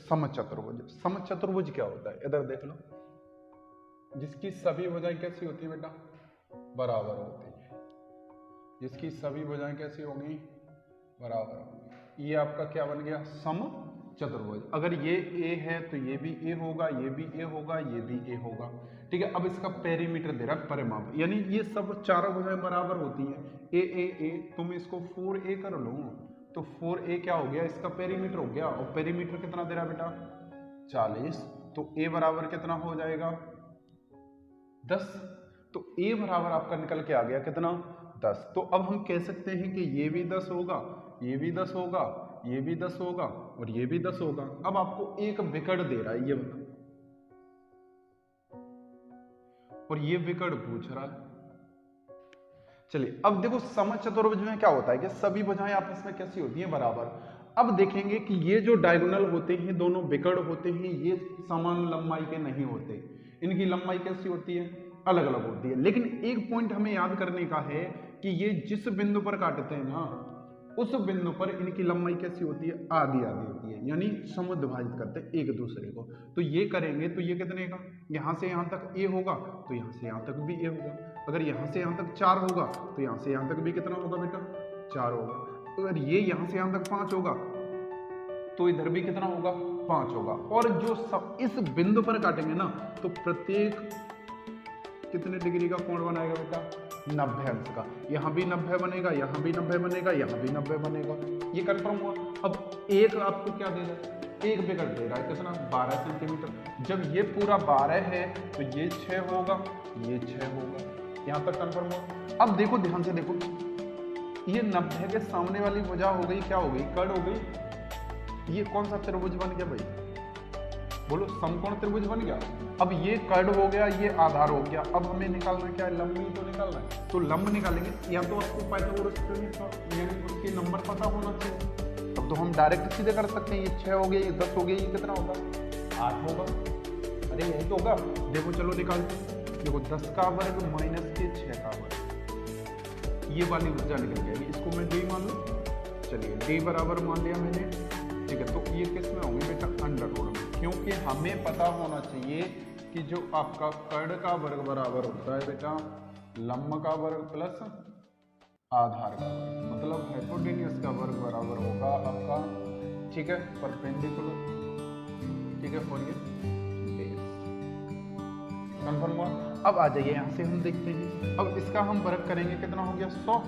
समचतुर्भुज। समचतुर्भुज क्या होता है, इधर देख लो, जिसकी सभी भुजाएं कैसी होती है बेटा, बराबर होती है। जिसकी सभी भुजाएं कैसी होंगी, बराबर होंगी। ये आपका क्या बन गया, समचतुर्भुज। अगर ये ए है तो ये भी ए होगा, ये भी ए होगा, ये भी ए होगा। ठीक है, अब इसका पेरीमीटर दे रहा है, परिमाप, यानी ये सब चारों भुजाएं बराबर होती हैं। ए ए ए, तुम इसको 4a कर लो तो 4a क्या हो गया, इसका पेरीमीटर हो गया। और पेरीमीटर कितना दे रहा है बेटा, 40। तो a बराबर कितना हो जाएगा, 10। तो a बराबर आपका निकल के आ गया कितना, 10। तो अब हम कह सकते हैं कि ये भी 10 होगा, ये भी 10 होगा, ये भी 10 होगा और ये भी 10 होगा। अब आपको एक विकर्ण दे रहा है, ये बता, और ये विकर्ण पूछ रहा है। चलिए अब देखो, समचतुर्भुज में क्या होता है कि सभी भुजाएं आपस में कैसी होती हैं, बराबर। अब देखेंगे कि ये जो डायगोनल होते हैं, दोनों विकर्ण होते हैं, ये समान लंबाई के नहीं होते, इनकी लंबाई कैसी होती है, अलग अलग होती है। लेकिन एक पॉइंट हमें याद करने का है कि ये जिस बिंदु पर काटते हैं ना, उस बिंदु पर इनकी लंबाई कैसी होती है, आधी आधी होती है, यानी समुद्भाजित करते हैं एक दूसरे को। तो ये करेंगे तो ये कितने का, यहां से यहां तक ए होगा तो यहां से यहां तक भी ए होगा। अगर यहां से यहां तक 4 होगा तो यहां से यहां तक भी कितना होगा बेटा, 4 होगा। अगर ये यहां से यहां तक 5 होगा तो इधर भी कितना होगा, 5 होगा। और जो सब इस बिंदु पर काटेंगे ना, तो प्रत्येक कितने डिग्री का कोण बनाएगा बेटा, 90 अंश का। यहाँ भी 90 बनेगा, यहाँ भी 90 बनेगा, यहाँ भी 90 बनेगा। ये कंफर्म हुआ। अब एक आपको क्या दे रहा है, एक विकर्ण दे रहा है, कितना, 12 सेंटीमीटर। जब ये पूरा 12 है तो ये 6 होगा, ये 6 होगा। यहाँ तक कंफर्म हुआ। अब देखो, ध्यान से देखो, ये 90 के सामने वाली भुजा हो गई, क्या हो गई, कर्ण हो गई। ये कौन सा त्रिभुज बन गया भाई, बोलो, समकोण त्रिभुज बन गया। अब ये कर्ण हो गया, ये आधार हो गया। अब हमें निकालना क्या है, लंब ही तो निकालना है। तो लंब निकालेंगे, या तो आपको पाइथागोरस थ्योरम यानी उसके नंबर पता होना चाहिए। अब तो हम डायरेक्ट सीधे कर सकते हैं, ये 6 हो गया, ये 10 हो गया, ये कितना होगा, 8 होगा। अरे यही तो होगा। देखो चलो निकालते हैं। देखो 10 का वर्ग माइनस के 6 का वर्ग, ये वाली ऊर्जा निकल जाएगी। इसको मैं डी मान लूँ, चलिए डी बराबर मान लिया मैंने। ठीक है, तो ये किस में होंगे बेटा, अंडर रूट में, क्योंकि हमें पता होना चाहिए कि जो आपका कर्ण का वर्ग बराबर होता है बेटा लंब का वर्ग प्लस आधार का वर्ग, मतलब हाइपोटेन्यूज का वर्ग बराबर होगा आपका, ठीक है, परपेंडिकुलर। ठीक है, और ये बेस कंफर्म हुआ। अब आ जाइए, यहाँ से हम देखते हैं। अब इसका हम वर्ग करेंगे, कितना हो गया, 100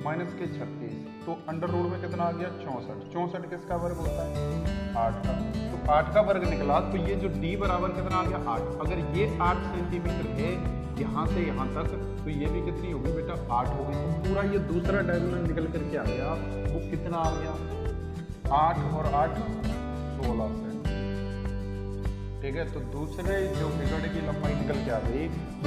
माइनस के 36, तो अंडर रूट में कितना आ गया, 64। 64 किसका वर्ग होता है, 8 का। तो 8 का वर्ग निकला, तो ये जो d बराबर कितना आ गया, 8। अगर ये 8 सेंटीमीटर है यहाँ से यहाँ तक, तो ये भी कितनी होगी बेटा, 8 होगी। तो पूरा ये दूसरा डायगोनल निकल करके आ गया, वो कितना आ गया, 8 और 8 16 सेंटीमीटर। ठीक है, तो दूसरे जो विकर्ण की लंबाई निकल के आ गई वो